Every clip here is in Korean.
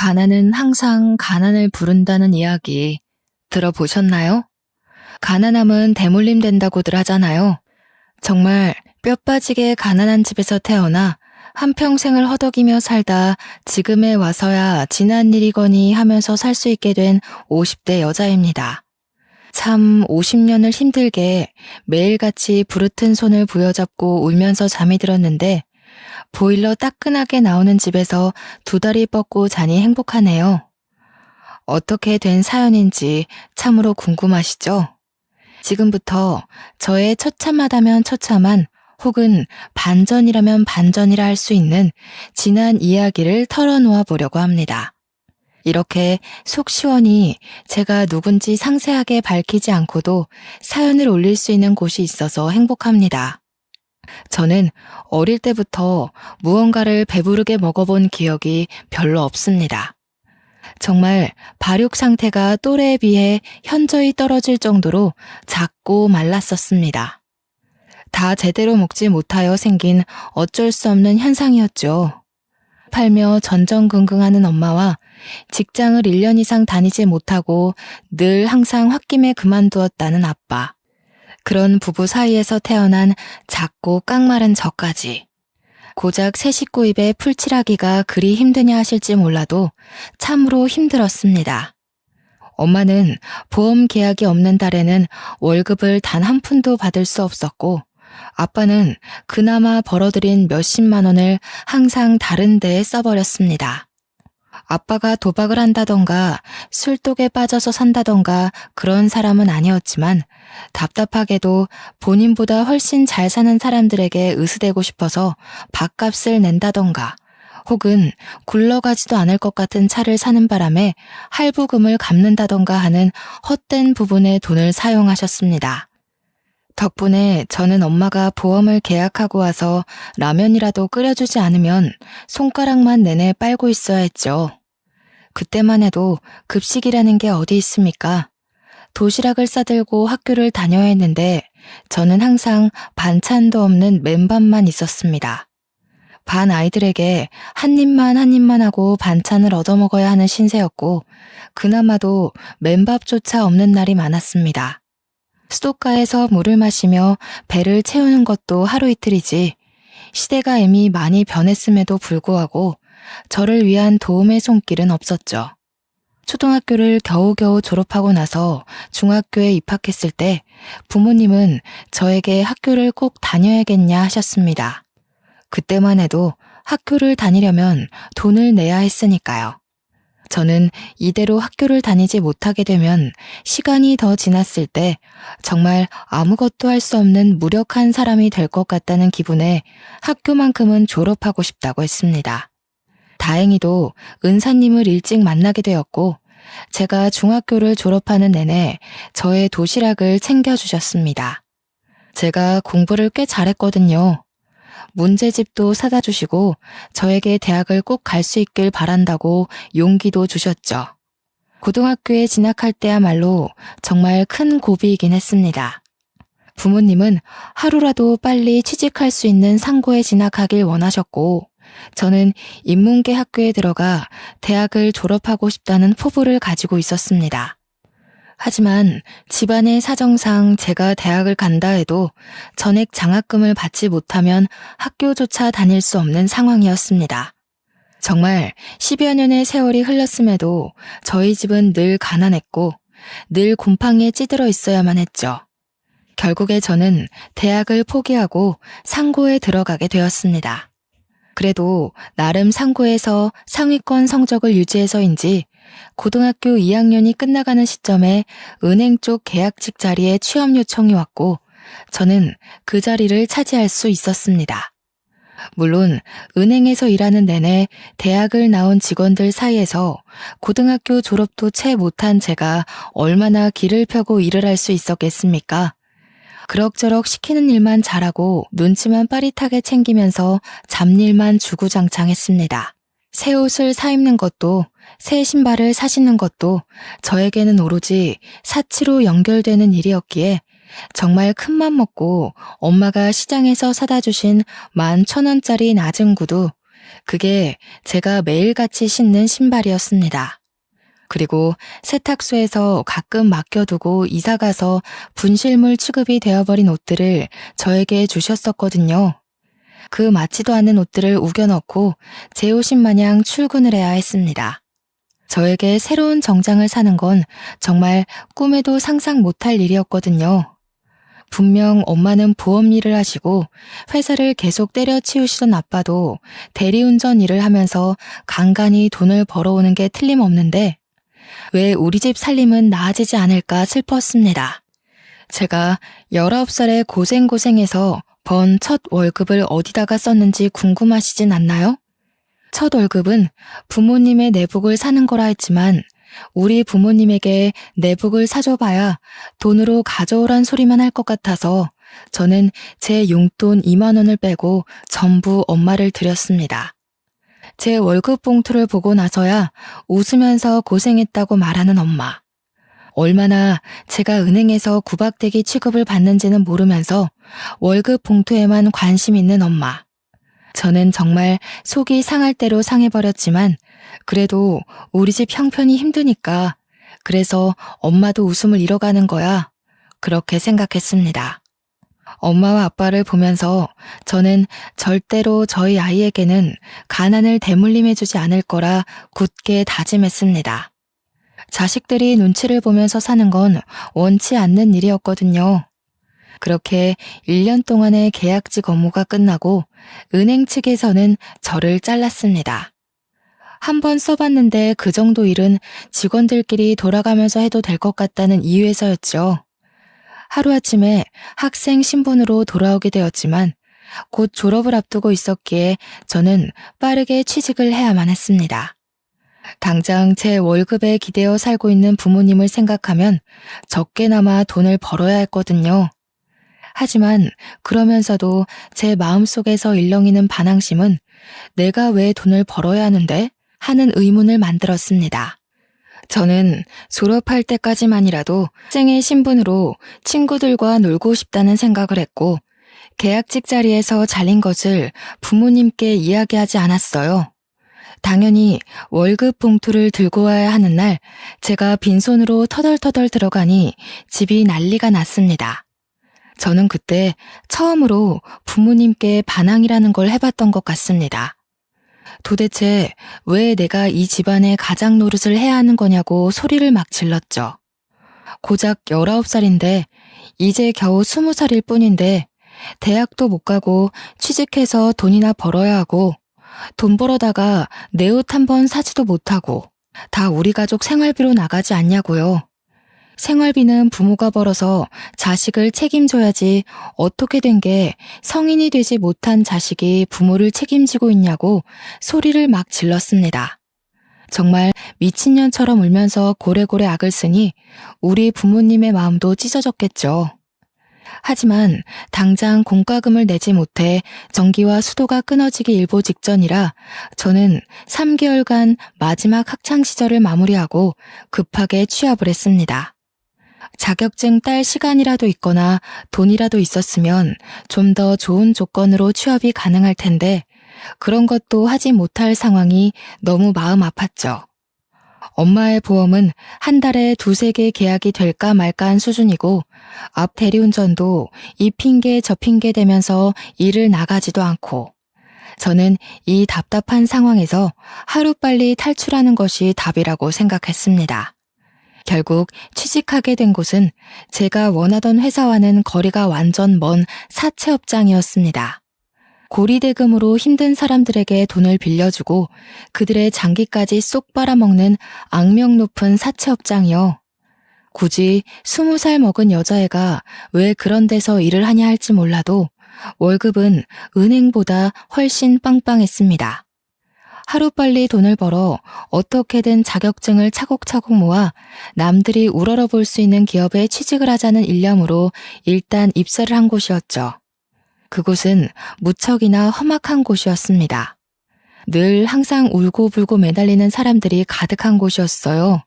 가난은 항상 가난을 부른다는 이야기 들어보셨나요? 가난함은 대물림 된다고들 하잖아요. 정말 뼈 빠지게 가난한 집에서 태어나 한평생을 허덕이며 살다 지금에 와서야 지난 일이거니 하면서 살 수 있게 된 50대 여자입니다. 참 50년을 힘들게 매일같이 부르튼 손을 부여잡고 울면서 잠이 들었는데 보일러 따끈하게 나오는 집에서 두 다리 뻗고 자니 행복하네요. 어떻게 된 사연인지 참으로 궁금하시죠? 지금부터 저의 처참하다면 처참한 혹은 반전이라면 반전이라 할 수 있는 지난 이야기를 털어놓아 보려고 합니다. 이렇게 속 시원히 제가 누군지 상세하게 밝히지 않고도 사연을 올릴 수 있는 곳이 있어서 행복합니다. 저는 어릴 때부터 무언가를 배부르게 먹어본 기억이 별로 없습니다. 정말 발육 상태가 또래에 비해 현저히 떨어질 정도로 작고 말랐었습니다. 다 제대로 먹지 못하여 생긴 어쩔 수 없는 현상이었죠. 팔며 전전긍긍하는 엄마와 직장을 1년 이상 다니지 못하고 늘 항상 홧김에 그만두었다는 아빠. 그런 부부 사이에서 태어난 작고 깡마른 저까지. 고작 새 식구 입에 풀칠하기가 그리 힘드냐 하실지 몰라도 참으로 힘들었습니다. 엄마는 보험 계약이 없는 달에는 월급을 단 한 푼도 받을 수 없었고 아빠는 그나마 벌어들인 몇십만 원을 항상 다른 데에 써버렸습니다. 아빠가 도박을 한다던가 술독에 빠져서 산다던가 그런 사람은 아니었지만 답답하게도 본인보다 훨씬 잘 사는 사람들에게 으스대고 싶어서 밥값을 낸다던가 혹은 굴러가지도 않을 것 같은 차를 사는 바람에 할부금을 갚는다던가 하는 헛된 부분에 돈을 사용하셨습니다. 덕분에 저는 엄마가 보험을 계약하고 와서 라면이라도 끓여주지 않으면 손가락만 내내 빨고 있어야 했죠. 그때만 해도 급식이라는 게 어디 있습니까? 도시락을 싸들고 학교를 다녀야 했는데 저는 항상 반찬도 없는 맨밥만 있었습니다. 반 아이들에게 한 입만 하고 반찬을 얻어먹어야 하는 신세였고 그나마도 맨밥조차 없는 날이 많았습니다. 수도가에서 물을 마시며 배를 채우는 것도 하루 이틀이지 시대가 이미 많이 변했음에도 불구하고 저를 위한 도움의 손길은 없었죠. 초등학교를 겨우겨우 졸업하고 나서 중학교에 입학했을 때 부모님은 저에게 학교를 꼭 다녀야겠냐 하셨습니다. 그때만 해도 학교를 다니려면 돈을 내야 했으니까요. 저는 이대로 학교를 다니지 못하게 되면 시간이 더 지났을 때 정말 아무것도 할 수 없는 무력한 사람이 될 것 같다는 기분에 학교만큼은 졸업하고 싶다고 했습니다. 다행히도 은사님을 일찍 만나게 되었고 제가 중학교를 졸업하는 내내 저의 도시락을 챙겨주셨습니다. 제가 공부를 꽤 잘했거든요. 문제집도 사다 주시고 저에게 대학을 꼭 갈 수 있길 바란다고 용기도 주셨죠. 고등학교에 진학할 때야말로 정말 큰 고비이긴 했습니다. 부모님은 하루라도 빨리 취직할 수 있는 상고에 진학하길 원하셨고 저는 인문계 학교에 들어가 대학을 졸업하고 싶다는 포부를 가지고 있었습니다. 하지만 집안의 사정상 제가 대학을 간다 해도 전액 장학금을 받지 못하면 학교조차 다닐 수 없는 상황이었습니다. 정말 10여 년의 세월이 흘렀음에도 저희 집은 늘 가난했고 늘 곰팡이에 찌들어 있어야만 했죠. 결국에 저는 대학을 포기하고 상고에 들어가게 되었습니다. 그래도 나름 상고에서 상위권 성적을 유지해서인지 고등학교 2학년이 끝나가는 시점에 은행 쪽 계약직 자리에 취업 요청이 왔고 저는 그 자리를 차지할 수 있었습니다. 물론 은행에서 일하는 내내 대학을 나온 직원들 사이에서 고등학교 졸업도 채 못한 제가 얼마나 길을 펴고 일을 할 수 있었겠습니까? 그럭저럭 시키는 일만 잘하고 눈치만 빠릿하게 챙기면서 잡일만 주구장창했습니다. 새 옷을 사 입는 것도 새 신발을 사시는 것도 저에게는 오로지 사치로 연결되는 일이었기에 정말 큰맘 먹고 엄마가 시장에서 사다 주신 11,000원짜리 낮은 구두 그게 제가 매일같이 신는 신발이었습니다. 그리고 세탁소에서 가끔 맡겨두고 이사가서 분실물 취급이 되어버린 옷들을 저에게 주셨었거든요. 그 맞지도 않는 옷들을 우겨넣고 제 옷인 마냥 출근을 해야 했습니다. 저에게 새로운 정장을 사는 건 정말 꿈에도 상상 못할 일이었거든요. 분명 엄마는 보험 일을 하시고 회사를 계속 때려치우시던 아빠도 대리운전 일을 하면서 간간히 돈을 벌어오는 게 틀림없는데 왜 우리 집 살림은 나아지지 않을까 슬펐습니다. 제가 19살에 고생해서 번 첫 월급을 어디다가 썼는지 궁금하시진 않나요? 첫 월급은 부모님의 내복을 사는 거라 했지만 우리 부모님에게 내복을 사줘봐야 돈으로 가져오란 소리만 할 것 같아서 저는 제 용돈 2만 원을 빼고 전부 엄마를 드렸습니다. 제 월급 봉투를 보고 나서야 웃으면서 고생했다고 말하는 엄마. 얼마나 제가 은행에서 구박대기 취급을 받는지는 모르면서 월급 봉투에만 관심 있는 엄마. 저는 정말 속이 상할 대로 상해버렸지만 그래도 우리 집 형편이 힘드니까 그래서 엄마도 웃음을 잃어가는 거야. 그렇게 생각했습니다. 엄마와 아빠를 보면서 저는 절대로 저희 아이에게는 가난을 대물림해주지 않을 거라 굳게 다짐했습니다. 자식들이 눈치를 보면서 사는 건 원치 않는 일이었거든요. 그렇게 1년 동안의 계약직 업무가 끝나고 은행 측에서는 저를 잘랐습니다. 한번 써봤는데 그 정도 일은 직원들끼리 돌아가면서 해도 될 것 같다는 이유에서였죠. 하루아침에 학생 신분으로 돌아오게 되었지만 곧 졸업을 앞두고 있었기에 저는 빠르게 취직을 해야만 했습니다. 당장 제 월급에 기대어 살고 있는 부모님을 생각하면 적게나마 돈을 벌어야 했거든요. 하지만 그러면서도 제 마음속에서 일렁이는 반항심은 내가 왜 돈을 벌어야 하는데? 하는 의문을 만들었습니다. 저는 졸업할 때까지만이라도 학생의 신분으로 친구들과 놀고 싶다는 생각을 했고 계약직 자리에서 잘린 것을 부모님께 이야기하지 않았어요. 당연히 월급 봉투를 들고 와야 하는 날 제가 빈손으로 터덜터덜 들어가니 집이 난리가 났습니다. 저는 그때 처음으로 부모님께 반항이라는 걸 해봤던 것 같습니다. 도대체 왜 내가 이 집안의 가장 노릇을 해야 하는 거냐고 소리를 막 질렀죠. 고작 19살인데 이제 겨우 20살일 뿐인데 대학도 못 가고 취직해서 돈이나 벌어야 하고 돈 벌어다가 내 옷 한 번 사지도 못하고 다 우리 가족 생활비로 나가지 않냐고요. 생활비는 부모가 벌어서 자식을 책임져야지 어떻게 된 게 성인이 되지 못한 자식이 부모를 책임지고 있냐고 소리를 막 질렀습니다. 정말 미친년처럼 울면서 고래고래 악을 쓰니 우리 부모님의 마음도 찢어졌겠죠. 하지만 당장 공과금을 내지 못해 전기와 수도가 끊어지기 일보 직전이라 저는 3개월간 마지막 학창시절을 마무리하고 급하게 취업을 했습니다. 자격증 딸 시간이라도 있거나 돈이라도 있었으면 좀 더 좋은 조건으로 취업이 가능할 텐데 그런 것도 하지 못할 상황이 너무 마음 아팠죠. 엄마의 보험은 한 달에 2-3개 계약이 될까 말까한 수준이고 앞 대리운전도 이 핑계 저 핑계 대면서 일을 나가지도 않고 저는 이 답답한 상황에서 하루빨리 탈출하는 것이 답이라고 생각했습니다. 결국 취직하게 된 곳은 제가 원하던 회사와는 거리가 완전 먼 사채업장이었습니다. 고리대금으로 힘든 사람들에게 돈을 빌려주고 그들의 장기까지 쏙 빨아먹는 악명 높은 사채업장이요. 굳이 20살 먹은 여자애가 왜 그런 데서 일을 하냐 할지 몰라도 월급은 은행보다 훨씬 빵빵했습니다. 하루빨리 돈을 벌어 어떻게든 자격증을 차곡차곡 모아 남들이 우러러볼 수 있는 기업에 취직을 하자는 일념으로 일단 입사를 한 곳이었죠. 그곳은 무척이나 험악한 곳이었습니다. 늘 항상 울고불고 매달리는 사람들이 가득한 곳이었어요.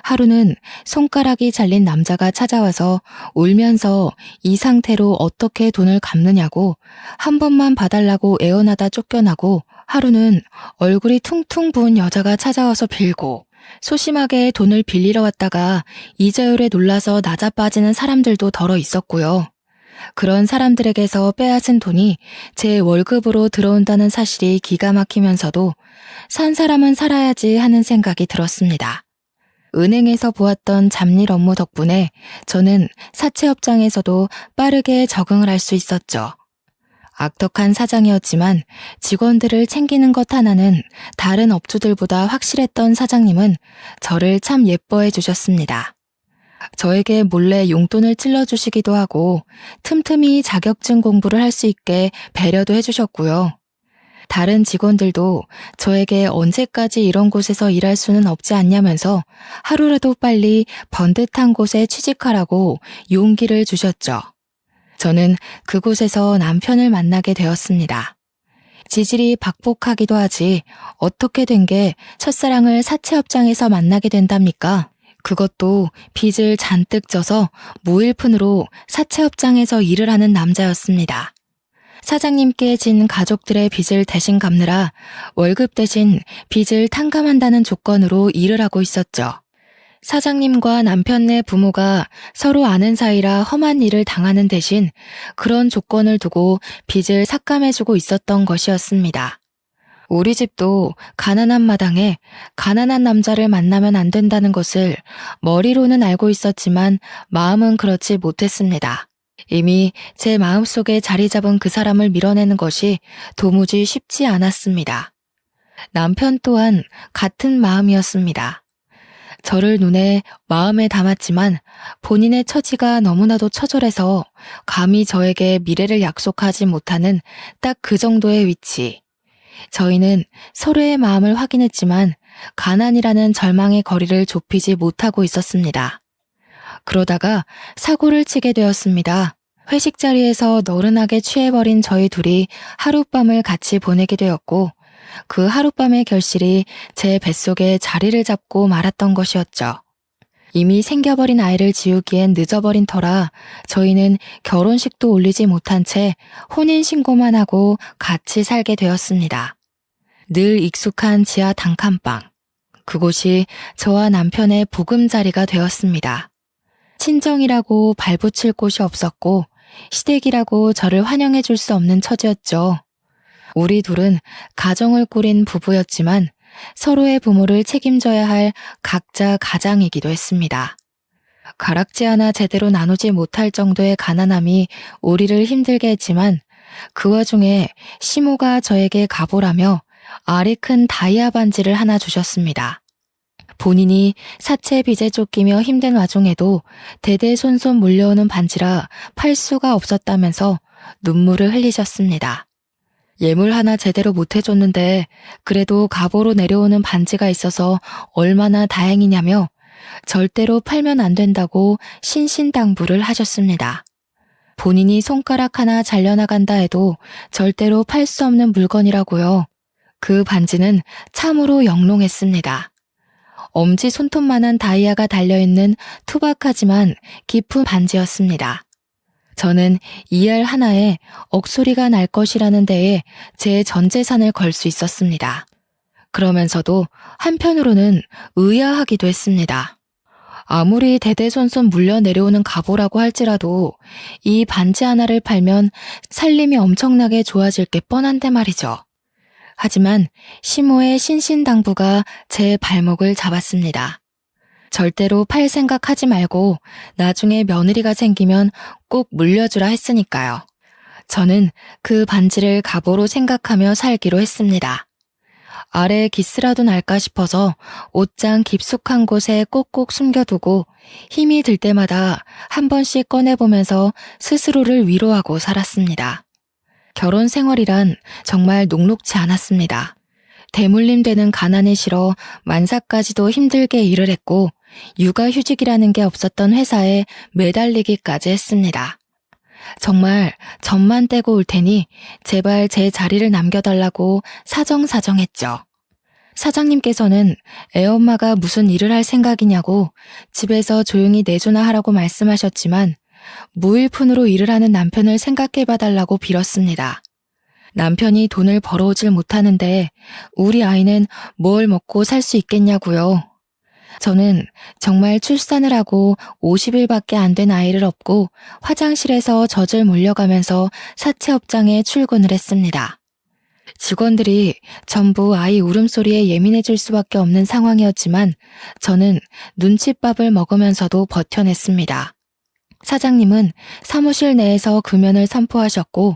하루는 손가락이 잘린 남자가 찾아와서 울면서 이 상태로 어떻게 돈을 갚느냐고 한 번만 봐달라고 애원하다 쫓겨나고 하루는 얼굴이 퉁퉁 부은 여자가 찾아와서 빌고 소심하게 돈을 빌리러 왔다가 이자율에 놀라서 낮아빠지는 사람들도 덜어 있었고요. 그런 사람들에게서 빼앗은 돈이 제 월급으로 들어온다는 사실이 기가 막히면서도 산 사람은 살아야지 하는 생각이 들었습니다. 은행에서 보았던 잡일 업무 덕분에 저는 사채업장에서도 빠르게 적응을 할 수 있었죠. 악덕한 사장이었지만 직원들을 챙기는 것 하나는 다른 업주들보다 확실했던 사장님은 저를 참 예뻐해 주셨습니다. 저에게 몰래 용돈을 찔러주시기도 하고 틈틈이 자격증 공부를 할 수 있게 배려도 해주셨고요. 다른 직원들도 저에게 언제까지 이런 곳에서 일할 수는 없지 않냐면서 하루라도 빨리 번듯한 곳에 취직하라고 용기를 주셨죠. 저는 그곳에서 남편을 만나게 되었습니다. 지질이 박복하기도 하지 어떻게 된 게 첫사랑을 사채업장에서 만나게 된답니까? 그것도 빚을 잔뜩 져서 무일푼으로 사채업장에서 일을 하는 남자였습니다. 사장님께 진 가족들의 빚을 대신 갚느라 월급 대신 빚을 탕감한다는 조건으로 일을 하고 있었죠. 사장님과 남편네 부모가 서로 아는 사이라 험한 일을 당하는 대신 그런 조건을 두고 빚을 삭감해주고 있었던 것이었습니다. 우리 집도 가난한 마당에 가난한 남자를 만나면 안 된다는 것을 머리로는 알고 있었지만 마음은 그렇지 못했습니다. 이미 제 마음속에 자리 잡은 그 사람을 밀어내는 것이 도무지 쉽지 않았습니다. 남편 또한 같은 마음이었습니다. 저를 눈에 마음에 담았지만 본인의 처지가 너무나도 처절해서 감히 저에게 미래를 약속하지 못하는 딱 그 정도의 위치. 저희는 서로의 마음을 확인했지만 가난이라는 절망의 거리를 좁히지 못하고 있었습니다. 그러다가 사고를 치게 되었습니다. 회식 자리에서 너른하게 취해버린 저희 둘이 하룻밤을 같이 보내게 되었고 그 하룻밤의 결실이 제 뱃속에 자리를 잡고 말았던 것이었죠. 이미 생겨버린 아이를 지우기엔 늦어버린 터라 저희는 결혼식도 올리지 못한 채 혼인신고만 하고 같이 살게 되었습니다. 늘 익숙한 지하 단칸방. 그곳이 저와 남편의 보금자리가 되었습니다. 친정이라고 발붙일 곳이 없었고 시댁이라고 저를 환영해 줄 수 없는 처지였죠. 우리 둘은 가정을 꾸린 부부였지만 서로의 부모를 책임져야 할 각자 가장이기도 했습니다. 가락지 하나 제대로 나누지 못할 정도의 가난함이 우리를 힘들게 했지만 그 와중에 시모가 저에게 가보라며 알이 큰 다이아 반지를 하나 주셨습니다. 본인이 사채 빚에 쫓기며 힘든 와중에도 대대손손 물려오는 반지라 팔 수가 없었다면서 눈물을 흘리셨습니다. 예물 하나 제대로 못 해줬는데 그래도 갑오로 내려오는 반지가 있어서 얼마나 다행이냐며 절대로 팔면 안 된다고 신신당부를 하셨습니다. 본인이 손가락 하나 잘려나간다 해도 절대로 팔 수 없는 물건이라고요. 그 반지는 참으로 영롱했습니다. 엄지 손톱만한 다이아가 달려있는 투박하지만 깊은 반지였습니다. 저는 이 알 하나에 억소리가 날 것이라는 데에 제 전 재산을 걸 수 있었습니다. 그러면서도 한편으로는 의아하기도 했습니다. 아무리 대대손손 물려 내려오는 갑오라고 할지라도 이 반지 하나를 팔면 살림이 엄청나게 좋아질 게 뻔한데 말이죠. 하지만 시모의 신신당부가 제 발목을 잡았습니다. 절대로 팔 생각하지 말고 나중에 며느리가 생기면 꼭 물려주라 했으니까요. 저는 그 반지를 갑오로 생각하며 살기로 했습니다. 아래 기스라도 날까 싶어서 옷장 깊숙한 곳에 꼭꼭 숨겨두고 힘이 들 때마다 한 번씩 꺼내보면서 스스로를 위로하고 살았습니다. 결혼 생활이란 정말 녹록지 않았습니다. 대물림 되는 가난이 싫어 만사까지도 힘들게 일을 했고 육아휴직이라는 게 없었던 회사에 매달리기까지 했습니다. 정말 점만 떼고 올 테니 제발 제 자리를 남겨달라고 사정사정했죠. 사장님께서는 애엄마가 무슨 일을 할 생각이냐고 집에서 조용히 내조나 하라고 말씀하셨지만 무일푼으로 일을 하는 남편을 생각해봐달라고 빌었습니다. 남편이 돈을 벌어오질 못하는데 우리 아이는 뭘 먹고 살 수 있겠냐고요. 저는 정말 출산을 하고 50일밖에 안 된 아이를 업고 화장실에서 젖을 물려가면서 사채업장에 출근을 했습니다. 직원들이 전부 아이 울음소리에 예민해질 수밖에 없는 상황이었지만 저는 눈칫밥을 먹으면서도 버텨냈습니다. 사장님은 사무실 내에서 금연을 선포하셨고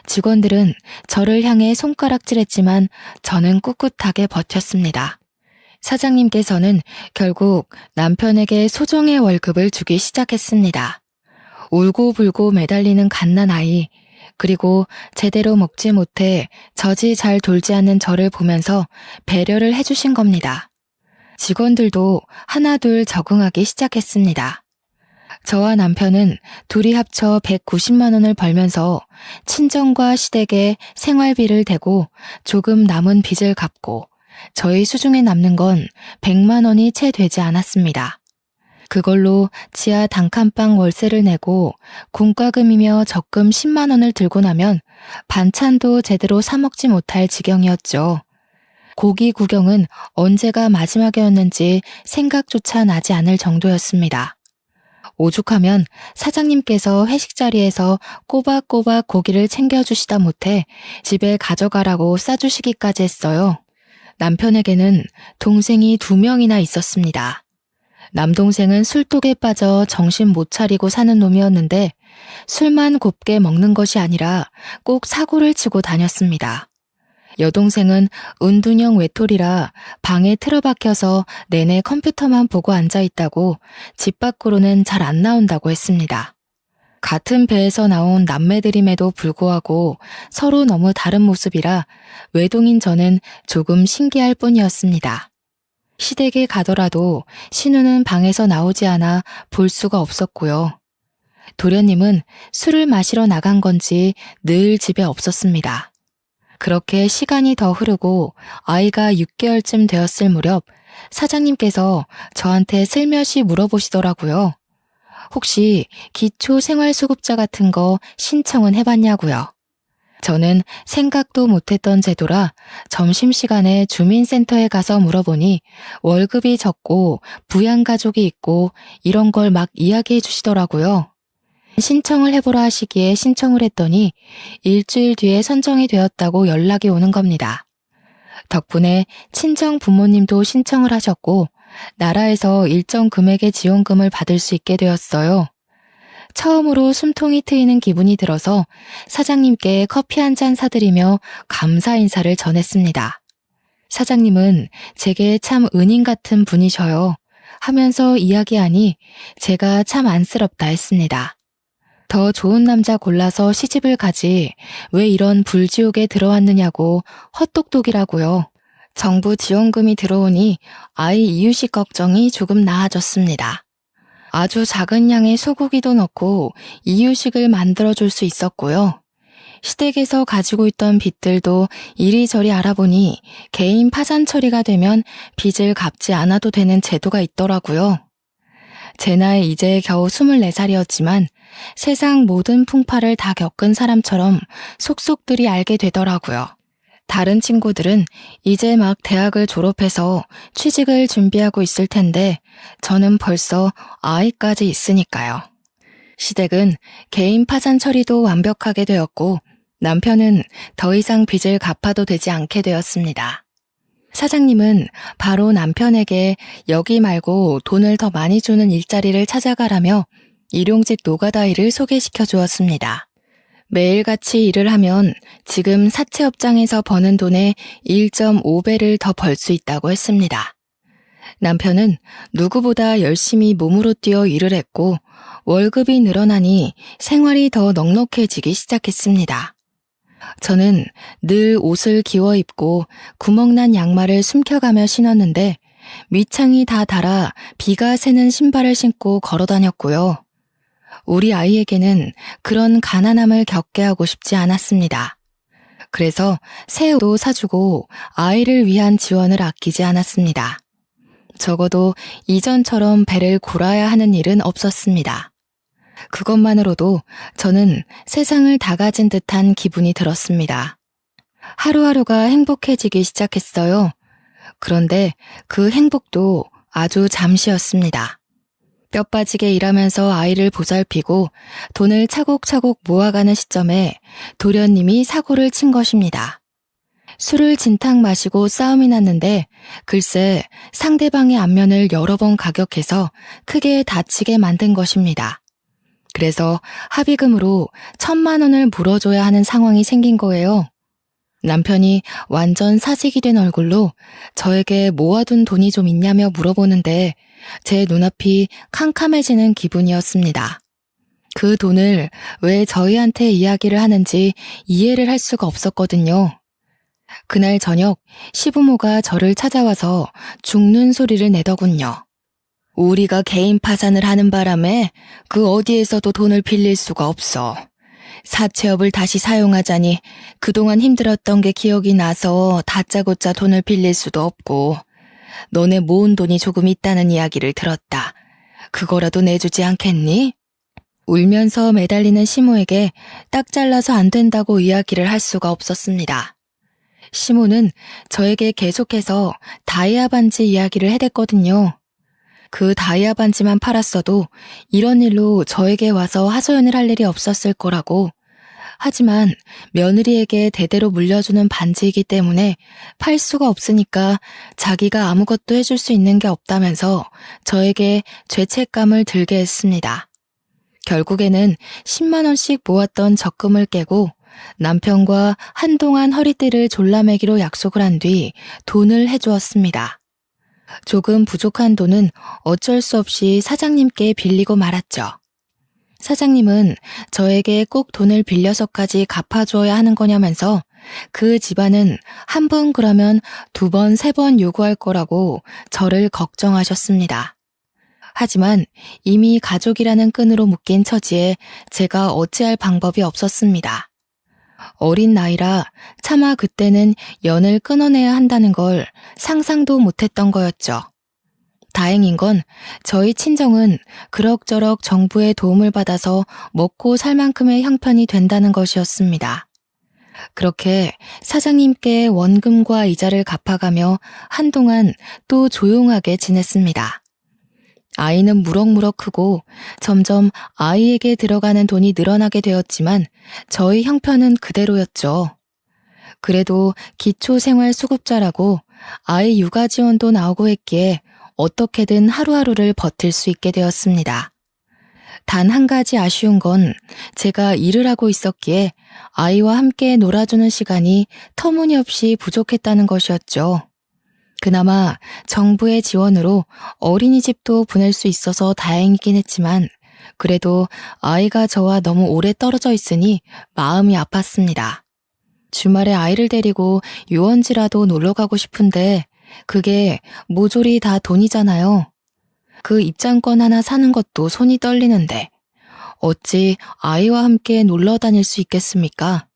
직원들은 저를 향해 손가락질했지만 저는 꿋꿋하게 버텼습니다. 사장님께서는 결국 남편에게 소정의 월급을 주기 시작했습니다. 울고불고 매달리는 갓난아이, 그리고 제대로 먹지 못해 젖이 잘 돌지 않는 저를 보면서 배려를 해주신 겁니다. 직원들도 하나둘 적응하기 시작했습니다. 저와 남편은 둘이 합쳐 190만 원을 벌면서 친정과 시댁에 생활비를 대고 조금 남은 빚을 갚고 저희 수중에 남는 건 100만 원이 채 되지 않았습니다. 그걸로 지하 단칸방 월세를 내고 공과금이며 적금 10만 원을 들고 나면 반찬도 제대로 사 먹지 못할 지경이었죠. 고기 구경은 언제가 마지막이었는지 생각조차 나지 않을 정도였습니다. 오죽하면 사장님께서 회식 자리에서 꼬박꼬박 고기를 챙겨주시다 못해 집에 가져가라고 싸주시기까지 했어요. 남편에게는 동생이 2명이나 있었습니다. 남동생은 술독에 빠져 정신 못 차리고 사는 놈이었는데 술만 곱게 먹는 것이 아니라 꼭 사고를 치고 다녔습니다. 여동생은 은둔형 외톨이라 방에 틀어박혀서 내내 컴퓨터만 보고 앉아있다고 집 밖으로는 잘 안 나온다고 했습니다. 같은 배에서 나온 남매들임에도 불구하고 서로 너무 다른 모습이라 외동인 저는 조금 신기할 뿐이었습니다. 시댁에 가더라도 신우는 방에서 나오지 않아 볼 수가 없었고요. 도련님은 술을 마시러 나간 건지 늘 집에 없었습니다. 그렇게 시간이 더 흐르고 아이가 6개월쯤 되었을 무렵 사장님께서 저한테 슬며시 물어보시더라고요. 혹시 기초생활수급자 같은 거 신청은 해봤냐고요. 저는 생각도 못했던 제도라 점심시간에 주민센터에 가서 물어보니 월급이 적고 부양가족이 있고 이런 걸 막 이야기해 주시더라고요. 신청을 해보라 하시기에 신청을 했더니 일주일 뒤에 선정이 되었다고 연락이 오는 겁니다. 덕분에 친정 부모님도 신청을 하셨고 나라에서 일정 금액의 지원금을 받을 수 있게 되었어요. 처음으로 숨통이 트이는 기분이 들어서 사장님께 커피 한 잔 사드리며 감사 인사를 전했습니다. 사장님은 제게 참 은인 같은 분이셔요. 하면서 이야기하니 제가 참 안쓰럽다 했습니다. 더 좋은 남자 골라서 시집을 가지 왜 이런 불지옥에 들어왔느냐고 헛똑똑이라고요. 정부 지원금이 들어오니 아이 이유식 걱정이 조금 나아졌습니다. 아주 작은 양의 소고기도 넣고 이유식을 만들어줄 수 있었고요. 시댁에서 가지고 있던 빚들도 이리저리 알아보니 개인 파산 처리가 되면 빚을 갚지 않아도 되는 제도가 있더라고요. 제 나이 이제 겨우 24살이었지만 세상 모든 풍파를 다 겪은 사람처럼 속속들이 알게 되더라고요. 다른 친구들은 이제 막 대학을 졸업해서 취직을 준비하고 있을 텐데 저는 벌써 아이까지 있으니까요. 시댁은 개인 파산 처리도 완벽하게 되었고 남편은 더 이상 빚을 갚아도 되지 않게 되었습니다. 사장님은 바로 남편에게 여기 말고 돈을 더 많이 주는 일자리를 찾아가라며 일용직 노가다 일을 소개시켜 주었습니다. 매일같이 일을 하면 지금 사채업장에서 버는 돈의 1.5배를 더 벌 수 있다고 했습니다. 남편은 누구보다 열심히 몸으로 뛰어 일을 했고 월급이 늘어나니 생활이 더 넉넉해지기 시작했습니다. 저는 늘 옷을 기워 입고 구멍난 양말을 숨겨가며 신었는데 밑창이 다 닳아 비가 새는 신발을 신고 걸어 다녔고요. 우리 아이에게는 그런 가난함을 겪게 하고 싶지 않았습니다. 그래서 새 옷도 사주고 아이를 위한 지원을 아끼지 않았습니다. 적어도 이전처럼 배를 골아야 하는 일은 없었습니다. 그것만으로도 저는 세상을 다 가진 듯한 기분이 들었습니다. 하루하루가 행복해지기 시작했어요. 그런데 그 행복도 아주 잠시였습니다. 뼈 빠지게 일하면서 아이를 보살피고 돈을 차곡차곡 모아가는 시점에 도련님이 사고를 친 것입니다. 술을 진탕 마시고 싸움이 났는데 글쎄 상대방의 안면을 여러 번 가격해서 크게 다치게 만든 것입니다. 그래서 합의금으로 1,000만 원을 물어줘야 하는 상황이 생긴 거예요. 남편이 완전 사색이 된 얼굴로 저에게 모아둔 돈이 좀 있냐며 물어보는데 제 눈앞이 캄캄해지는 기분이었습니다. 그 돈을 왜 저희한테 이야기를 하는지 이해를 할 수가 없었거든요. 그날 저녁 시부모가 저를 찾아와서 죽는 소리를 내더군요. 우리가 개인 파산을 하는 바람에 그 어디에서도 돈을 빌릴 수가 없어. 사채업을 다시 사용하자니 그동안 힘들었던 게 기억이 나서 다짜고짜 돈을 빌릴 수도 없고 너네 모은 돈이 조금 있다는 이야기를 들었다. 그거라도 내주지 않겠니? 울면서 매달리는 시모에게 딱 잘라서 안 된다고 이야기를 할 수가 없었습니다. 시모는 저에게 계속해서 다이아 반지 이야기를 해댔거든요. 그 다이아 반지만 팔았어도 이런 일로 저에게 와서 하소연을 할 일이 없었을 거라고. 하지만 며느리에게 대대로 물려주는 반지이기 때문에 팔 수가 없으니까 자기가 아무것도 해줄 수 있는 게 없다면서 저에게 죄책감을 들게 했습니다. 결국에는 10만 원씩 모았던 적금을 깨고 남편과 한동안 허리띠를 졸라매기로 약속을 한 뒤 돈을 해주었습니다. 조금 부족한 돈은 어쩔 수 없이 사장님께 빌리고 말았죠. 사장님은 저에게 꼭 돈을 빌려서까지 갚아주어야 하는 거냐면서 그 집안은 한 번 그러면 2번, 3번 요구할 거라고 저를 걱정하셨습니다. 하지만 이미 가족이라는 끈으로 묶인 처지에 제가 어찌할 방법이 없었습니다. 어린 나이라 차마 그때는 연을 끊어내야 한다는 걸 상상도 못했던 거였죠. 다행인 건 저희 친정은 그럭저럭 정부의 도움을 받아서 먹고 살 만큼의 형편이 된다는 것이었습니다. 그렇게 사장님께 원금과 이자를 갚아가며 한동안 또 조용하게 지냈습니다. 아이는 무럭무럭 크고 점점 아이에게 들어가는 돈이 늘어나게 되었지만 저희 형편은 그대로였죠. 그래도 기초생활수급자라고 아이 육아 지원도 나오고 했기에 어떻게든 하루하루를 버틸 수 있게 되었습니다. 단 한 가지 아쉬운 건 제가 일을 하고 있었기에 아이와 함께 놀아주는 시간이 터무니없이 부족했다는 것이었죠. 그나마 정부의 지원으로 어린이집도 보낼 수 있어서 다행이긴 했지만 그래도 아이가 저와 너무 오래 떨어져 있으니 마음이 아팠습니다. 주말에 아이를 데리고 유원지라도 놀러 가고 싶은데 그게 모조리 다 돈이잖아요. 그 입장권 하나 사는 것도 손이 떨리는데 어찌 아이와 함께 놀러 다닐 수 있겠습니까?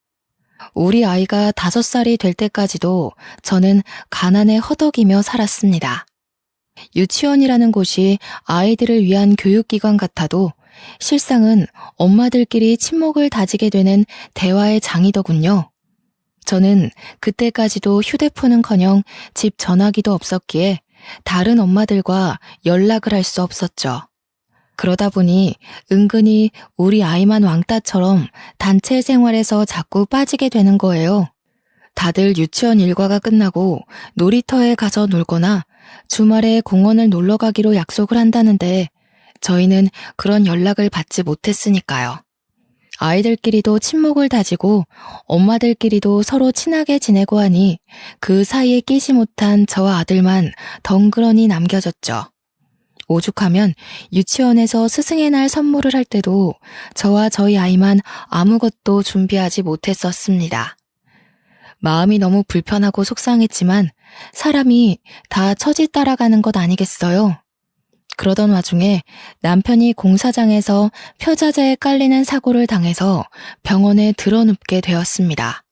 우리 아이가 5살이 될 때까지도 저는 가난에 허덕이며 살았습니다. 유치원이라는 곳이 아이들을 위한 교육기관 같아도 실상은 엄마들끼리 친목을 다지게 되는 대화의 장이더군요. 저는 그때까지도 휴대폰은커녕 집 전화기도 없었기에 다른 엄마들과 연락을 할 수 없었죠. 그러다 보니 은근히 우리 아이만 왕따처럼 단체 생활에서 자꾸 빠지게 되는 거예요. 다들 유치원 일과가 끝나고 놀이터에 가서 놀거나 주말에 공원을 놀러 가기로 약속을 한다는데 저희는 그런 연락을 받지 못했으니까요. 아이들끼리도 친목을 다지고 엄마들끼리도 서로 친하게 지내고 하니 그 사이에 끼지 못한 저와 아들만 덩그러니 남겨졌죠. 오죽하면 유치원에서 스승의 날 선물을 할 때도 저와 저희 아이만 아무것도 준비하지 못했었습니다. 마음이 너무 불편하고 속상했지만 사람이 다 처지 따라가는 것 아니겠어요? 그러던 와중에 남편이 공사장에서 표자재에 깔리는 사고를 당해서 병원에 드러눕게 되었습니다.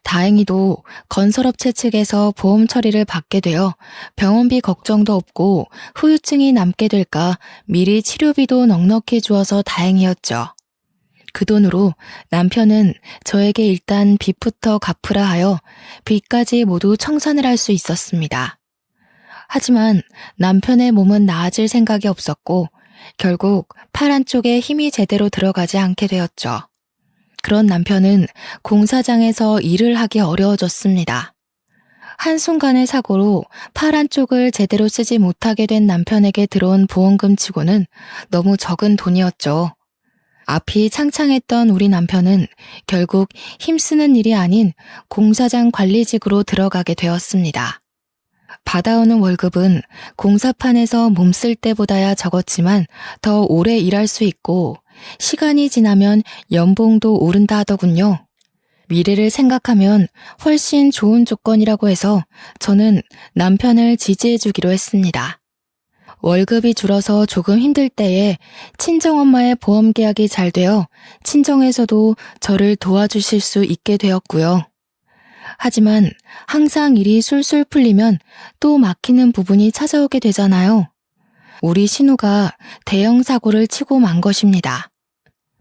다행히도 건설업체 측에서 보험 처리를 받게 되어 병원비 걱정도 없고 후유증이 남게 될까 미리 치료비도 넉넉히 주어서 다행이었죠. 그 돈으로 남편은 저에게 일단 빚부터 갚으라 하여 빚까지 모두 청산을 할 수 있었습니다. 하지만 남편의 몸은 나아질 생각이 없었고 결국 팔 한쪽에 힘이 제대로 들어가지 않게 되었죠. 그런 남편은 공사장에서 일을 하기 어려워졌습니다. 한순간의 사고로 팔 한쪽을 제대로 쓰지 못하게 된 남편에게 들어온 보험금 치고는 너무 적은 돈이었죠. 앞이 창창했던 우리 남편은 결국 힘쓰는 일이 아닌 공사장 관리직으로 들어가게 되었습니다. 받아오는 월급은 공사판에서 몸쓸 때보다야 적었지만 더 오래 일할 수 있고 시간이 지나면 연봉도 오른다 하더군요. 미래를 생각하면 훨씬 좋은 조건이라고 해서 저는 남편을 지지해주기로 했습니다. 월급이 줄어서 조금 힘들 때에 친정엄마의 보험 계약이 잘 되어 친정에서도 저를 도와주실 수 있게 되었고요. 하지만 항상 일이 술술 풀리면 또 막히는 부분이 찾아오게 되잖아요. 우리 신우가 대형 사고를 치고 만 것입니다.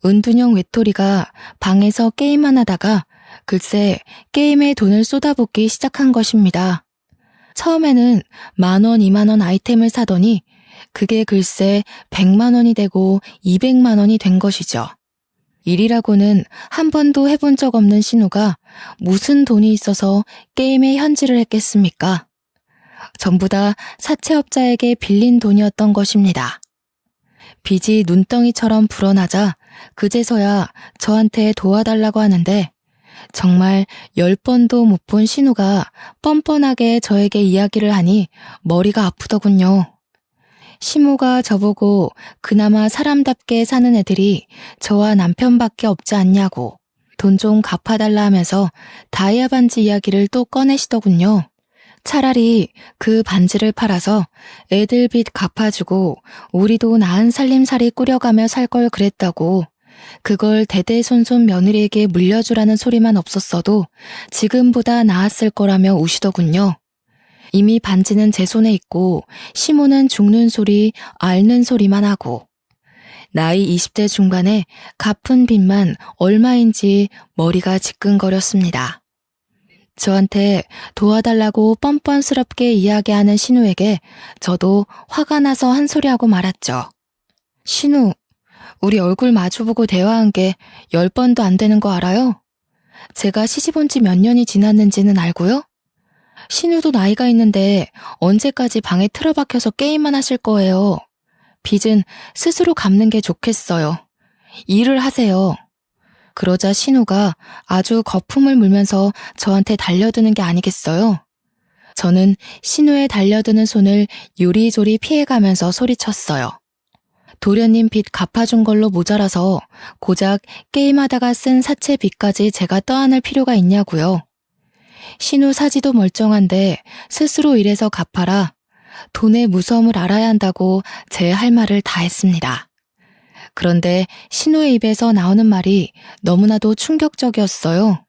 은둔형 외톨이가 방에서 게임만 하다가 글쎄 게임에 돈을 쏟아붓기 시작한 것입니다. 처음에는 10,000원, 20,000원 아이템을 사더니 그게 글쎄 100만 원이 되고 200만 원이 된 것이죠. 일이라고는 한 번도 해본 적 없는 신우가 무슨 돈이 있어서 게임에 현질을 했겠습니까? 전부 다 사채업자에게 빌린 돈이었던 것입니다. 빚이 눈덩이처럼 불어나자 그제서야 저한테 도와달라고 하는데 정말 10번도 못 본 신우가 뻔뻔하게 저에게 이야기를 하니 머리가 아프더군요. 시모가 저보고 그나마 사람답게 사는 애들이 저와 남편밖에 없지 않냐고 돈 좀 갚아달라 하면서 다이아 반지 이야기를 또 꺼내시더군요. 차라리 그 반지를 팔아서 애들 빚 갚아주고 우리도 나은 살림살이 꾸려가며 살 걸 그랬다고 그걸 대대손손 며느리에게 물려주라는 소리만 없었어도 지금보다 나았을 거라며 우시더군요. 이미 반지는 제 손에 있고 시모는 죽는 소리, 앓는 소리만 하고 나이 20대 중반에 갚은 빚만 얼마인지 머리가 지끈거렸습니다. 저한테 도와달라고 뻔뻔스럽게 이야기하는 신우에게 저도 화가 나서 한 소리하고 말았죠. 신우, 우리 얼굴 마주보고 대화한 게 10번도 안 되는 거 알아요? 제가 시집 온 지 몇 년이 지났는지는 알고요? 신우도 나이가 있는데 언제까지 방에 틀어박혀서 게임만 하실 거예요. 빚은 스스로 갚는 게 좋겠어요. 일을 하세요. 그러자 신우가 아주 거품을 물면서 저한테 달려드는 게 아니겠어요? 저는 신우의 달려드는 손을 요리조리 피해가면서 소리쳤어요. 도련님 빚 갚아준 걸로 모자라서 고작 게임하다가 쓴 사채 빚까지 제가 떠안을 필요가 있냐고요. 신우 사지도 멀쩡한데 스스로 일해서 갚아라. 돈의 무서움을 알아야 한다고 제 할 말을 다 했습니다. 그런데 신우의 입에서 나오는 말이 너무나도 충격적이었어요.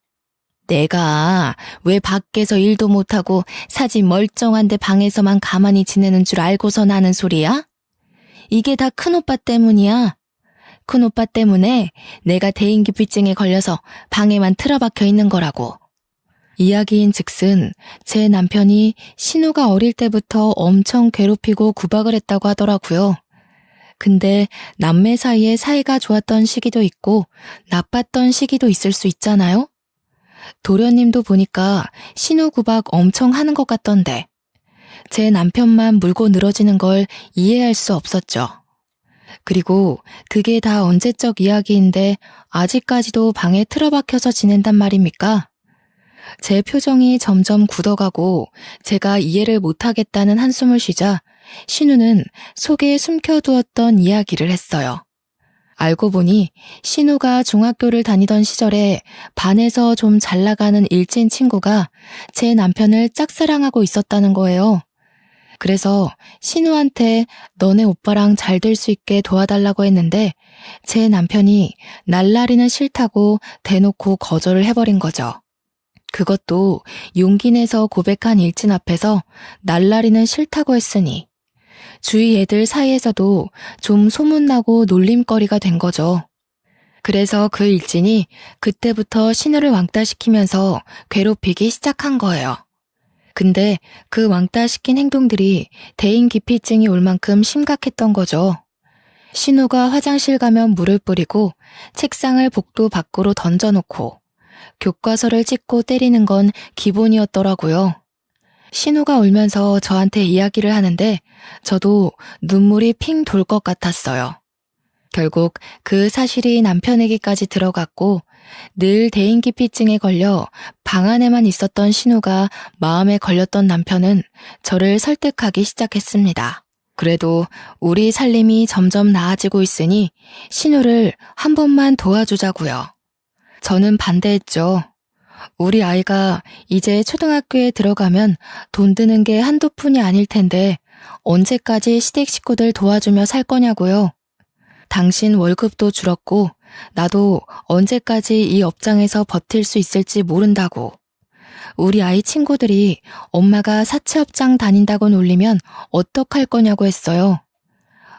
내가 왜 밖에서 일도 못하고 사지 멀쩡한데 방에서만 가만히 지내는 줄 알고서 나는 소리야? 이게 다 큰오빠 때문이야. 큰오빠 때문에 내가 대인기피증에 걸려서 방에만 틀어박혀 있는 거라고. 이야기인 즉슨 제 남편이 신우가 어릴 때부터 엄청 괴롭히고 구박을 했다고 하더라고요. 근데 남매 사이에 사이가 좋았던 시기도 있고 나빴던 시기도 있을 수 있잖아요? 도련님도 보니까 신우 구박 엄청 하는 것 같던데 제 남편만 물고 늘어지는 걸 이해할 수 없었죠. 그리고 그게 다 언제적 이야기인데 아직까지도 방에 틀어박혀서 지낸단 말입니까? 제 표정이 점점 굳어가고 제가 이해를 못하겠다는 한숨을 쉬자 신우는 속에 숨겨두었던 이야기를 했어요. 알고 보니 신우가 중학교를 다니던 시절에 반에서 좀 잘 나가는 일진 친구가 제 남편을 짝사랑하고 있었다는 거예요. 그래서 신우한테 너네 오빠랑 잘 될 수 있게 도와달라고 했는데 제 남편이 날라리는 싫다고 대놓고 거절을 해버린 거죠. 그것도 용기 내서 고백한 일진 앞에서 날라리는 싫다고 했으니 주위 애들 사이에서도 좀 소문나고 놀림거리가 된 거죠. 그래서 그 일진이 그때부터 신우를 왕따시키면서 괴롭히기 시작한 거예요. 근데 그 왕따시킨 행동들이 대인기피증이 올 만큼 심각했던 거죠. 신우가 화장실 가면 물을 뿌리고 책상을 복도 밖으로 던져놓고 교과서를 찍고 때리는 건 기본이었더라고요. 신우가 울면서 저한테 이야기를 하는데 저도 눈물이 핑 돌 것 같았어요. 결국 그 사실이 남편에게까지 들어갔고 늘 대인기피증에 걸려 방 안에만 있었던 신우가 마음에 걸렸던 남편은 저를 설득하기 시작했습니다. 그래도 우리 살림이 점점 나아지고 있으니 신우를 한 번만 도와주자고요. 저는 반대했죠. 우리 아이가 이제 초등학교에 들어가면 돈 드는 게 한두 푼이 아닐 텐데 언제까지 시댁 식구들 도와주며 살 거냐고요. 당신 월급도 줄었고 나도 언제까지 이 업장에서 버틸 수 있을지 모른다고. 우리 아이 친구들이 엄마가 사채업장 다닌다고 놀리면 어떡할 거냐고 했어요.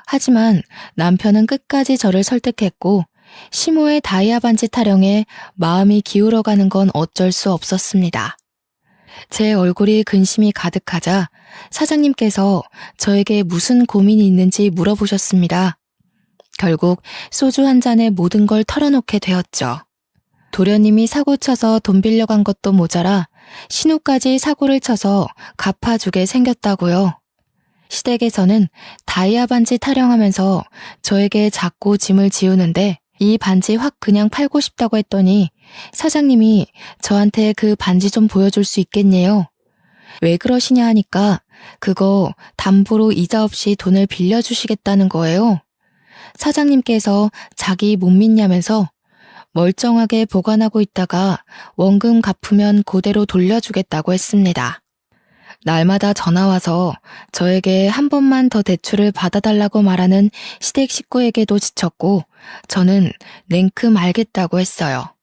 하지만 남편은 끝까지 저를 설득했고 시모의 다이아 반지 타령에 마음이 기울어가는 건 어쩔 수 없었습니다. 제 얼굴이 근심이 가득하자 사장님께서 저에게 무슨 고민이 있는지 물어보셨습니다. 결국 소주 한 잔에 모든 걸 털어놓게 되었죠. 도련님이 사고 쳐서 돈 빌려간 것도 모자라 신우까지 사고를 쳐서 갚아주게 생겼다고요. 시댁에서는 다이아 반지 타령하면서 저에게 자꾸 짐을 지우는데 이 반지 확 그냥 팔고 싶다고 했더니 사장님이 저한테 그 반지 좀 보여줄 수 있겠네요. 왜 그러시냐 하니까 그거 담보로 이자 없이 돈을 빌려주시겠다는 거예요. 사장님께서 자기 못 믿냐면서 멀쩡하게 보관하고 있다가 원금 갚으면 그대로 돌려주겠다고 했습니다. 날마다 전화와서 저에게 한 번만 더 대출을 받아달라고 말하는 시댁 식구에게도 지쳤고 저는 냉큼 알겠다고 했어요.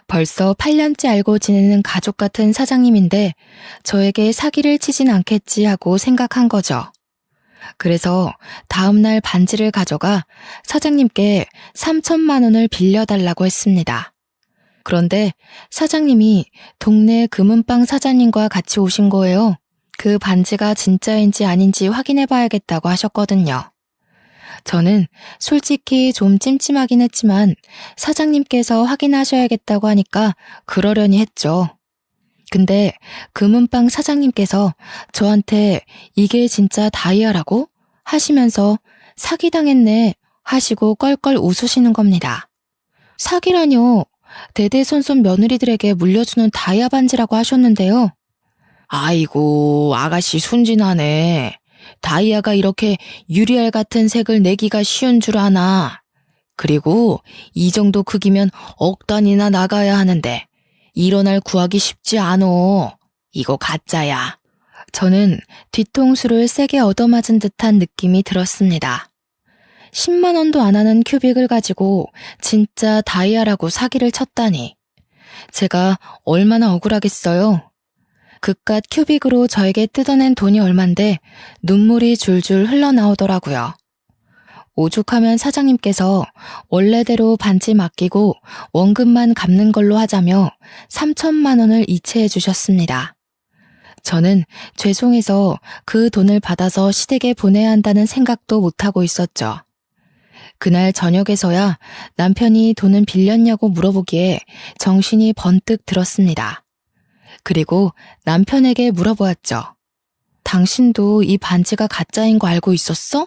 벌써 8년째 알고 지내는 가족 같은 사장님인데 저에게 사기를 치진 않겠지 하고 생각한 거죠. 그래서 다음날 반지를 가져가 사장님께 3천만 원을 빌려달라고 했습니다. 그런데 사장님이 동네 금은방 사장님과 같이 오신 거예요. 그 반지가 진짜인지 아닌지 확인해봐야겠다고 하셨거든요. 저는 솔직히 좀 찜찜하긴 했지만 사장님께서 확인하셔야겠다고 하니까 그러려니 했죠. 근데 금은방 사장님께서 저한테 이게 진짜 다이아라고? 하시면서 사기당했네 하시고 껄껄 웃으시는 겁니다. 사기라뇨. 대대손손 며느리들에게 물려주는 다이아 반지라고 하셨는데요. 아이고, 아가씨 순진하네. 다이아가 이렇게 유리알 같은 색을 내기가 쉬운 줄 아나. 그리고 이 정도 크기면 억 단위나 나가야 하는데 이런 알 구하기 쉽지 않어. 이거 가짜야. 저는 뒤통수를 세게 얻어맞은 듯한 느낌이 들었습니다. 10만 원도 안 하는 큐빅을 가지고 진짜 다이아라고 사기를 쳤다니. 제가 얼마나 억울하겠어요. 그깟 큐빅으로 저에게 뜯어낸 돈이 얼만데 눈물이 줄줄 흘러나오더라고요. 오죽하면 사장님께서 원래대로 반지 맡기고 원금만 갚는 걸로 하자며 3천만 원을 이체해 주셨습니다. 저는 죄송해서 그 돈을 받아서 시댁에 보내야 한다는 생각도 못하고 있었죠. 그날 저녁에서야 남편이 돈은 빌렸냐고 물어보기에 정신이 번뜩 들었습니다. 그리고 남편에게 물어보았죠. 당신도 이 반지가 가짜인 거 알고 있었어?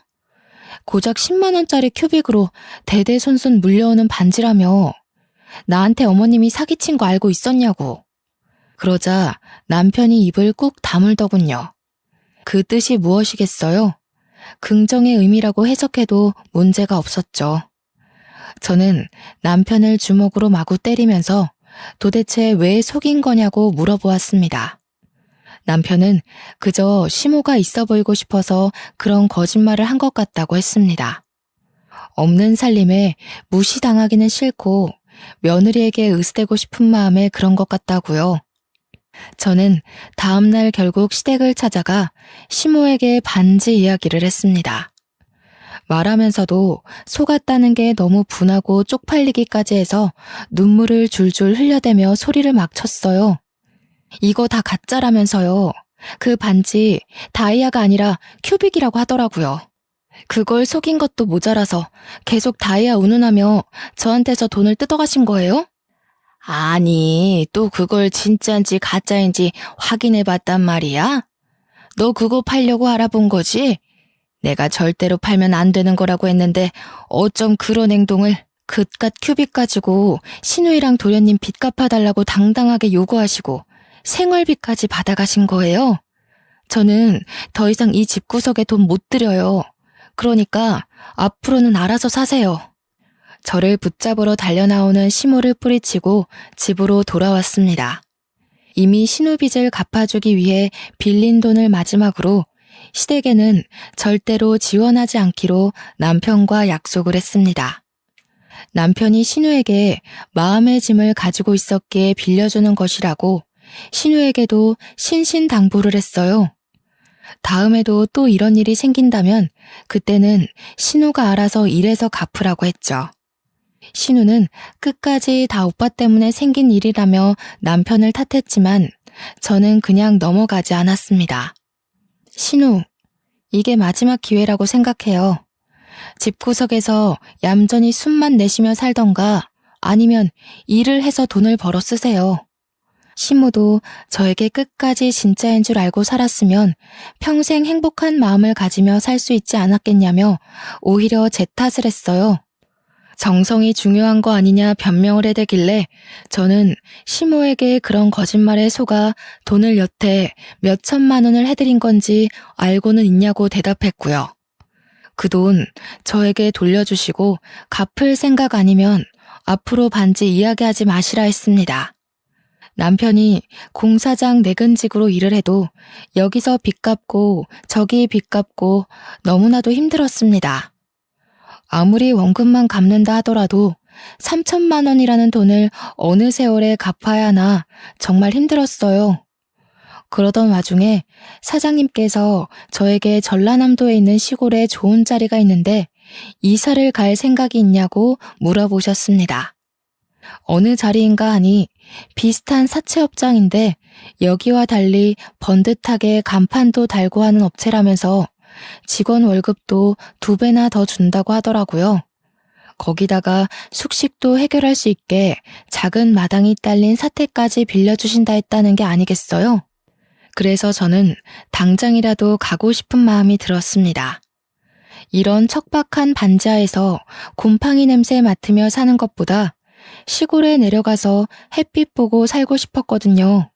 고작 10만 원짜리 큐빅으로 대대손손 물려오는 반지라며 나한테 어머님이 사기친 거 알고 있었냐고. 그러자 남편이 입을 꾹 다물더군요. 그 뜻이 무엇이겠어요? 긍정의 의미라고 해석해도 문제가 없었죠. 저는 남편을 주먹으로 마구 때리면서 도대체 왜 속인 거냐고 물어보았습니다. 남편은 그저 시모가 있어 보이고 싶어서 그런 거짓말을 한 것 같다고 했습니다. 없는 살림에 무시당하기는 싫고 며느리에게 으스대고 싶은 마음에 그런 것 같다고요. 저는 다음날 결국 시댁을 찾아가 시모에게 반지 이야기를 했습니다. 말하면서도 속았다는 게 너무 분하고 쪽팔리기까지 해서 눈물을 줄줄 흘려대며 소리를 막 쳤어요. 이거 다 가짜라면서요. 그 반지 다이아가 아니라 큐빅이라고 하더라고요. 그걸 속인 것도 모자라서 계속 다이아 운운하며 저한테서 돈을 뜯어가신 거예요? 아니, 또 그걸 진짜인지 가짜인지 확인해봤단 말이야? 너 그거 팔려고 알아본 거지? 내가 절대로 팔면 안 되는 거라고 했는데 어쩜 그런 행동을 그깟 큐빅 가지고 신우이랑 도련님 빚 갚아달라고 당당하게 요구하시고 생활비까지 받아가신 거예요? 저는 더 이상 이 집구석에 돈 못 들여요. 그러니까 앞으로는 알아서 사세요. 저를 붙잡으러 달려나오는 시모를 뿌리치고 집으로 돌아왔습니다. 이미 신우 빚을 갚아주기 위해 빌린 돈을 마지막으로 시댁에는 절대로 지원하지 않기로 남편과 약속을 했습니다. 남편이 신우에게 마음의 짐을 가지고 있었기에 빌려주는 것이라고 신우에게도 신신당부를 했어요. 다음에도 또 이런 일이 생긴다면 그때는 신우가 알아서 일해서 갚으라고 했죠. 신우는 끝까지 다 오빠 때문에 생긴 일이라며 남편을 탓했지만 저는 그냥 넘어가지 않았습니다. 신우, 이게 마지막 기회라고 생각해요. 집구석에서 얌전히 숨만 내쉬며 살던가 아니면 일을 해서 돈을 벌어 쓰세요. 시모도 저에게 끝까지 진짜인 줄 알고 살았으면 평생 행복한 마음을 가지며 살 수 있지 않았겠냐며 오히려 제 탓을 했어요. 정성이 중요한 거 아니냐 변명을 해대길래 저는 시모에게 그런 거짓말에 속아 돈을 여태 몇 천만 원을 해드린 건지 알고는 있냐고 대답했고요. 그 돈 저에게 돌려주시고 갚을 생각 아니면 앞으로 반지 이야기하지 마시라 했습니다. 남편이 공사장 내근직으로 일을 해도 여기서 빚 갚고 저기 빚 갚고 너무나도 힘들었습니다. 아무리 원금만 갚는다 하더라도 3천만 원이라는 돈을 어느 세월에 갚아야 하나 정말 힘들었어요. 그러던 와중에 사장님께서 저에게 전라남도에 있는 시골에 좋은 자리가 있는데 이사를 갈 생각이 있냐고 물어보셨습니다. 어느 자리인가 하니 비슷한 사채업장인데 여기와 달리 번듯하게 간판도 달고 하는 업체라면서 직원 월급도 2배나 더 준다고 하더라고요. 거기다가 숙식도 해결할 수 있게 작은 마당이 딸린 사택까지 빌려주신다 했다는 게 아니겠어요? 그래서 저는 당장이라도 가고 싶은 마음이 들었습니다. 이런 척박한 반지하에서 곰팡이 냄새 맡으며 사는 것보다 시골에 내려가서 햇빛 보고 살고 싶었거든요.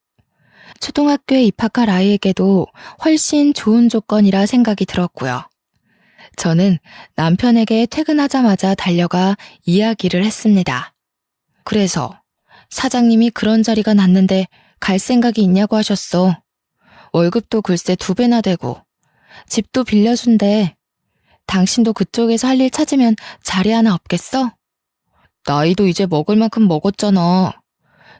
초등학교에 입학할 아이에게도 훨씬 좋은 조건이라 생각이 들었고요. 저는 남편에게 퇴근하자마자 달려가 이야기를 했습니다. 그래서 사장님이 그런 자리가 났는데 갈 생각이 있냐고 하셨어. 월급도 글쎄 2배나 되고 집도 빌려준대. 당신도 그쪽에서 할 일 찾으면 자리 하나 없겠어? 나이도 이제 먹을 만큼 먹었잖아.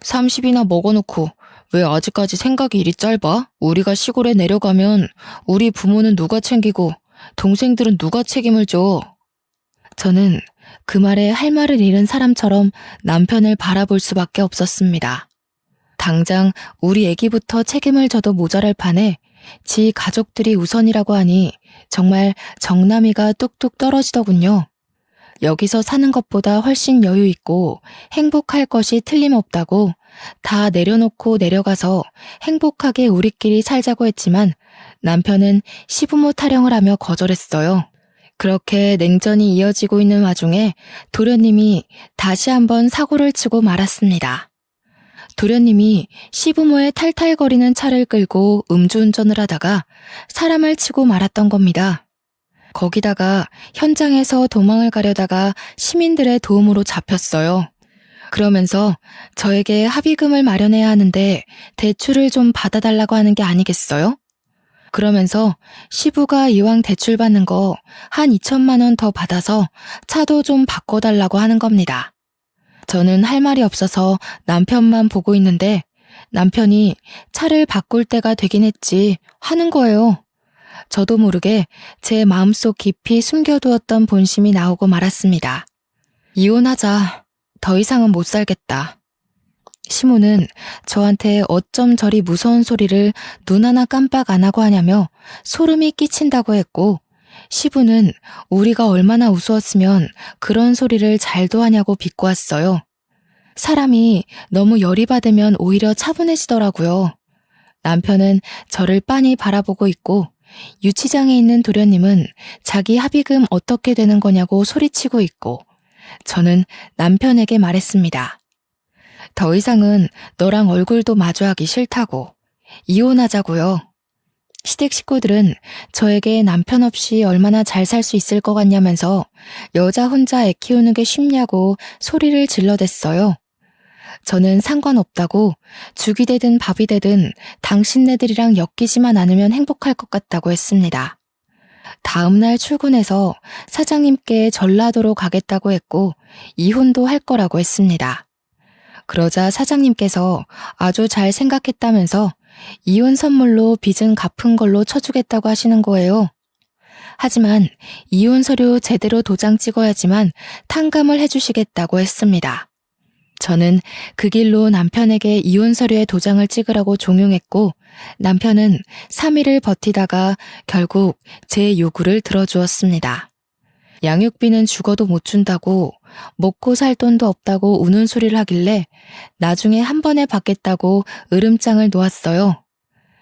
30이나 먹어놓고 왜 아직까지 생각이 이리 짧아? 우리가 시골에 내려가면 우리 부모는 누가 챙기고 동생들은 누가 책임을 져? 저는 그 말에 할 말을 잃은 사람처럼 남편을 바라볼 수밖에 없었습니다. 당장 우리 애기부터 책임을 져도 모자랄 판에 지 가족들이 우선이라고 하니 정말 정남이가 뚝뚝 떨어지더군요. 여기서 사는 것보다 훨씬 여유 있고 행복할 것이 틀림없다고 다 내려놓고 내려가서 행복하게 우리끼리 살자고 했지만 남편은 시부모 타령을 하며 거절했어요. 그렇게 냉전이 이어지고 있는 와중에 도련님이 다시 한번 사고를 치고 말았습니다. 도련님이 시부모의 탈탈거리는 차를 끌고 음주운전을 하다가 사람을 치고 말았던 겁니다. 거기다가 현장에서 도망을 가려다가 시민들의 도움으로 잡혔어요. 그러면서 저에게 합의금을 마련해야 하는데 대출을 좀 받아달라고 하는 게 아니겠어요? 그러면서 시부가 이왕 대출 받는 거 한 2천만 원 더 받아서 차도 좀 바꿔달라고 하는 겁니다. 저는 할 말이 없어서 남편만 보고 있는데 남편이 차를 바꿀 때가 되긴 했지 하는 거예요. 저도 모르게 제 마음속 깊이 숨겨두었던 본심이 나오고 말았습니다. 이혼하자. 더 이상은 못 살겠다. 시모는 저한테 어쩜 저리 무서운 소리를 눈 하나 깜빡 안 하고 하냐며 소름이 끼친다고 했고, 시부는 우리가 얼마나 우스웠으면 그런 소리를 잘도 하냐고 비꼬았어요. 사람이 너무 열이 받으면 오히려 차분해지더라고요. 남편은 저를 빤히 바라보고 있고, 유치장에 있는 도련님은 자기 합의금 어떻게 되는 거냐고 소리치고 있고, 저는 남편에게 말했습니다. 더 이상은 너랑 얼굴도 마주하기 싫다고. 이혼하자고요. 시댁 식구들은 저에게 남편 없이 얼마나 잘 살 수 있을 것 같냐면서 여자 혼자 애 키우는 게 쉽냐고 소리를 질러댔어요. 저는 상관없다고, 죽이 되든 밥이 되든 당신네들이랑 엮이지만 않으면 행복할 것 같다고 했습니다. 다음 날 출근해서 사장님께 전라도로 가겠다고 했고, 이혼도 할 거라고 했습니다. 그러자 사장님께서 아주 잘 생각했다면서 이혼 선물로 빚은 갚은 걸로 쳐주겠다고 하시는 거예요. 하지만 이혼 서류 제대로 도장 찍어야지만 탕감을 해주시겠다고 했습니다. 저는 그 길로 남편에게 이혼 서류에 도장을 찍으라고 종용했고, 남편은 3일을 버티다가 결국 제 요구를 들어주었습니다. 양육비는 죽어도 못 준다고, 먹고 살 돈도 없다고 우는 소리를 하길래 나중에 한 번에 받겠다고 으름장을 놓았어요.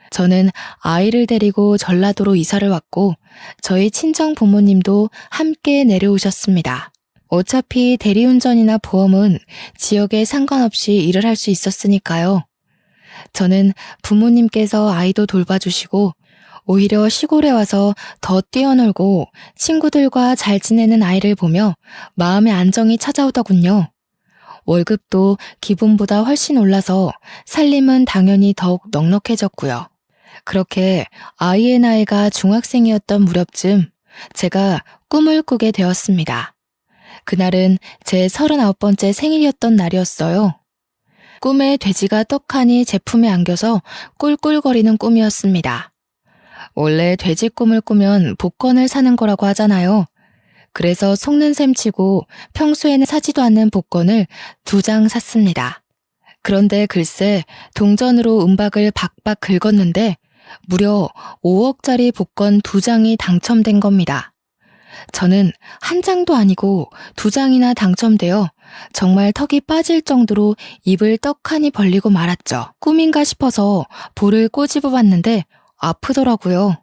저는 아이를 데리고 전라도로 이사를 왔고, 저희 친정 부모님도 함께 내려오셨습니다. 어차피 대리운전이나 보험은 지역에 상관없이 일을 할 수 있었으니까요. 저는 부모님께서 아이도 돌봐주시고, 오히려 시골에 와서 더 뛰어놀고 친구들과 잘 지내는 아이를 보며 마음의 안정이 찾아오더군요. 월급도 기본보다 훨씬 올라서 살림은 당연히 더욱 넉넉해졌고요. 그렇게 아이의 나이가 중학생이었던 무렵쯤 제가 꿈을 꾸게 되었습니다. 그날은 제 39번째 생일이었던 날이었어요. 꿈에 돼지가 떡하니 제품에 안겨서 꿀꿀거리는 꿈이었습니다. 원래 돼지 꿈을 꾸면 복권을 사는 거라고 하잖아요. 그래서 속는 셈 치고 평소에는 사지도 않는 복권을 2장 샀습니다. 그런데 글쎄 동전으로 은박을 박박 긁었는데 무려 5억짜리 복권 2장이 당첨된 겁니다. 저는 1장도 아니고 2장이나 당첨되어 정말 턱이 빠질 정도로 입을 떡하니 벌리고 말았죠. 꿈인가 싶어서 볼을 꼬집어 봤는데 아프더라고요.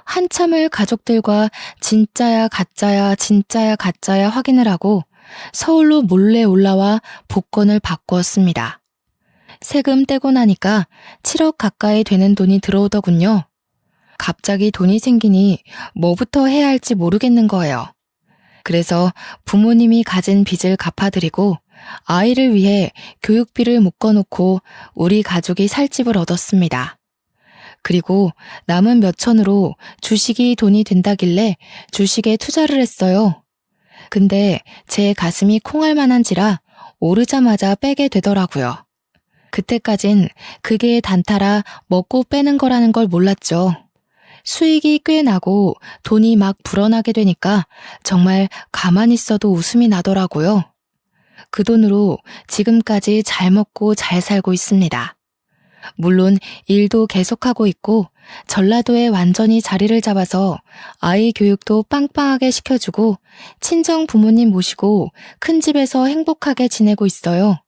한참을 가족들과 진짜야 가짜야 진짜야 가짜야 확인을 하고 서울로 몰래 올라와 복권을 바꾸었습니다. 세금 떼고 나니까 7억 가까이 되는 돈이 들어오더군요. 갑자기 돈이 생기니 뭐부터 해야 할지 모르겠는 거예요. 그래서 부모님이 가진 빚을 갚아드리고 아이를 위해 교육비를 묶어놓고 우리 가족이 살 집을 얻었습니다. 그리고 남은 몇 천으로 주식이 돈이 된다길래 주식에 투자를 했어요. 근데 제 가슴이 콩알 만한지라 오르자마자 빼게 되더라고요. 그때까진 그게 단타라 먹고 빼는 거라는 걸 몰랐죠. 수익이 꽤 나고 돈이 막 불어나게 되니까 정말 가만히 있어도 웃음이 나더라고요. 그 돈으로 지금까지 잘 먹고 잘 살고 있습니다. 물론 일도 계속하고 있고 전라도에 완전히 자리를 잡아서 아이 교육도 빵빵하게 시켜주고 친정 부모님 모시고 큰 집에서 행복하게 지내고 있어요.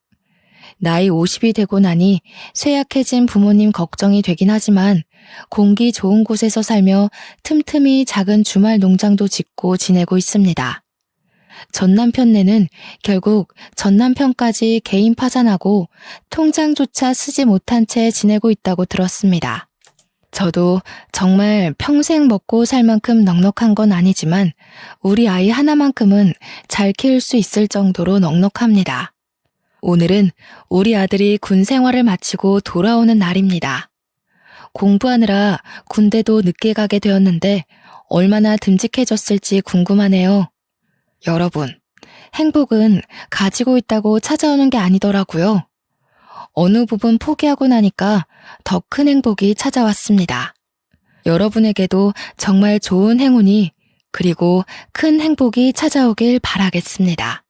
나이 50이 되고 나니 쇠약해진 부모님 걱정이 되긴 하지만 공기 좋은 곳에서 살며 틈틈이 작은 주말 농장도 짓고 지내고 있습니다. 전남편네는 결국 전남편까지 개인 파산하고 통장조차 쓰지 못한 채 지내고 있다고 들었습니다. 저도 정말 평생 먹고 살 만큼 넉넉한 건 아니지만 우리 아이 하나만큼은 잘 키울 수 있을 정도로 넉넉합니다. 오늘은 우리 아들이 군 생활을 마치고 돌아오는 날입니다. 공부하느라 군대도 늦게 가게 되었는데 얼마나 듬직해졌을지 궁금하네요. 여러분, 행복은 가지고 있다고 찾아오는 게 아니더라고요. 어느 부분 포기하고 나니까 더 큰 행복이 찾아왔습니다. 여러분에게도 정말 좋은 행운이 그리고 큰 행복이 찾아오길 바라겠습니다.